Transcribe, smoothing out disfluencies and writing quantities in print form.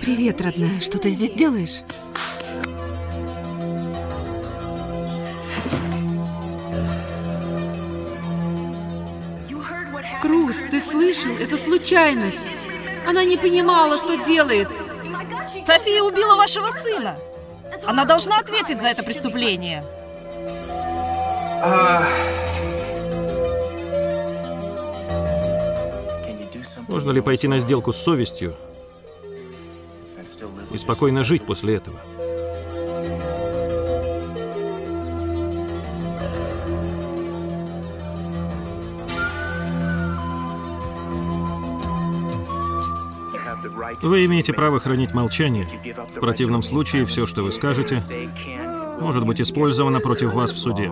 Привет, родная. Что ты здесь делаешь? Круз, ты слышал? Это случайность. Она не понимала, что делает. София убила вашего сына. Она должна ответить за это преступление. Можно ли пойти на сделку с совестью и спокойно жить после этого? Вы имеете право хранить молчание. В противном случае все, что вы скажете, может быть использовано против вас в суде.